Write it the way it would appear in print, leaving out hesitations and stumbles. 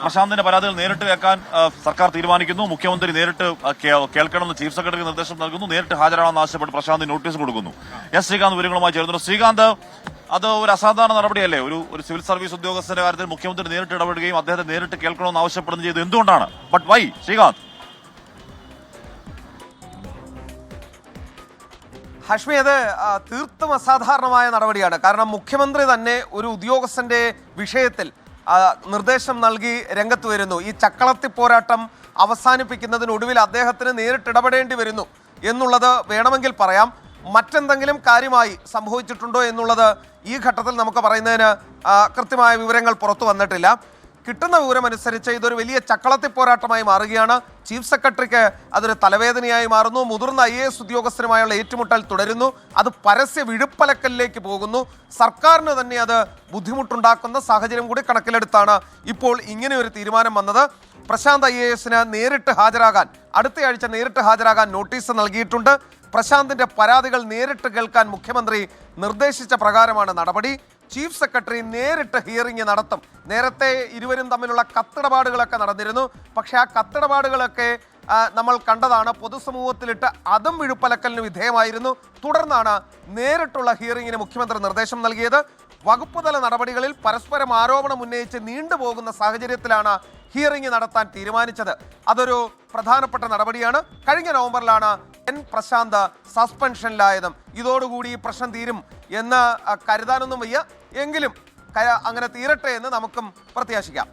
പ്രശാന്തിന്റെ പരാതികൾ നേരിട്ട് കേൾക്കാൻ സർക്കാർ തീരുമാനിക്കുന്നു. മുഖ്യമന്ത്രി നേരിട്ട് കേൾക്കണമെന്ന് ചീഫ് സെക്രട്ടറി നിർദ്ദേശം നൽകുന്നു. നേരിട്ട് ഹാജരാണെന്ന് ആവശ്യപ്പെട്ട് പ്രശാന്ത് നോട്ടീസ് കൊടുക്കുന്നു. എസ് ശ്രീകാന്ത് വിവരങ്ങളുമായി ചേർന്നു. ശ്രീകാന്ത്, അത് ഒരു അസാധാരണ നടപടിയല്ലേ? ഒരു സിവിൽ സർവീസ് ഉദ്യോഗസ്ഥന്റെ കാര്യത്തിൽ മുഖ്യമന്ത്രി നേരിട്ട് ഇടപെടുകയും അദ്ദേഹത്തെ നേരിട്ട് കേൾക്കണമെന്ന് ആവശ്യപ്പെടുകയും ചെയ്തു. എന്തുകൊണ്ടാണ്? But why, Srikanth? ഹാഷ്മി, അത് തീർത്തും അസാധാരണമായ നടപടിയാണ്. കാരണം മുഖ്യമന്ത്രി തന്നെ ഒരു ഉദ്യോഗസ്ഥന്റെ വിഷയത്തിൽ നിർദ്ദേശം നൽകി രംഗത്ത് വരുന്നു. ഈ ചക്കളത്തി പോരാട്ടം അവസാനിപ്പിക്കുന്നതിനൊടുവിൽ അദ്ദേഹത്തിന് നേരിട്ട് ഇടപെടേണ്ടി വരുന്നു എന്നുള്ളത് വേണമെങ്കിൽ പറയാം. മറ്റെന്തെങ്കിലും കാര്യമായി സംഭവിച്ചിട്ടുണ്ടോ എന്നുള്ളത് ഈ ഘട്ടത്തിൽ നമുക്ക് പറയുന്നതിന് കൃത്യമായ വിവരങ്ങൾ പുറത്തു വന്നിട്ടില്ല. കിട്ടുന്ന വിവരമനുസരിച്ച് ഇതൊരു വലിയ ചക്കളത്തി പോരാട്ടമായി മാറുകയാണ്. ചീഫ് സെക്രട്ടറിക്ക് അതൊരു തലവേദനയായി മാറുന്നു. മുതിർന്ന IAS ഉദ്യോഗസ്ഥരുമായുള്ള ഏറ്റുമുട്ടൽ തുടരുന്നു. അത് പരസ്യ വിഴുപ്പലക്കലിലേക്ക് പോകുന്നു. സർക്കാരിന് തന്നെ അത് ബുദ്ധിമുട്ടുണ്ടാക്കുന്ന സാഹചര്യം കൂടി കണക്കിലെടുത്താണ് ഇപ്പോൾ ഇങ്ങനെ ഒരു തീരുമാനം വന്നത്. പ്രശാന്ത് IASന് നേരിട്ട് ഹാജരാകാൻ, അടുത്തയാഴ്ച നേരിട്ട് ഹാജരാകാൻ നോട്ടീസ് നൽകിയിട്ടുണ്ട്. പ്രശാന്തിന്റെ പരാതികൾ നേരിട്ട് കേൾക്കാൻ മുഖ്യമന്ത്രി നിർദ്ദേശിച്ച പ്രകാരമാണ് നടപടി. ചീഫ് സെക്രട്ടറി നേരിട്ട് ഹിയറിംഗ് നടത്തും. നേരത്തെ ഇരുവരും തമ്മിലുള്ള കത്തിടപാടുകളൊക്കെ നടന്നിരുന്നു. പക്ഷേ ആ കത്തിടപാടുകളൊക്കെ നമ്മൾ കണ്ടതാണ്. പൊതുസമൂഹത്തിലിട്ട് അതും വിഴുപ്പലക്കലിന് വിധേയമായിരുന്നു. തുടർന്നാണ് നേരിട്ടുള്ള ഹിയറിംഗിന് മുഖ്യമന്ത്രി നിർദ്ദേശം നൽകിയത്. വകുപ്പ് തല നടപടികളിൽ പരസ്പരം ആരോപണം ഉന്നയിച്ച് നീണ്ടുപോകുന്ന സാഹചര്യത്തിലാണ് ഹിയറിംഗ് നടത്താൻ തീരുമാനിച്ചത്. അതൊരു പ്രധാനപ്പെട്ട നടപടിയാണ്. കഴിഞ്ഞ നവംബറിലാണ് പ്രശാന്ത് സസ്പെൻഷനിലായതും. ഇതോടുകൂടി ഈ പ്രശ്നം തീരും എന്ന് കരുതാനൊന്നും വയ്യ. എങ്കിലും അങ്ങനെ തീരട്ടെ എന്ന് നമുക്കും പ്രത്യാശിക്കാം.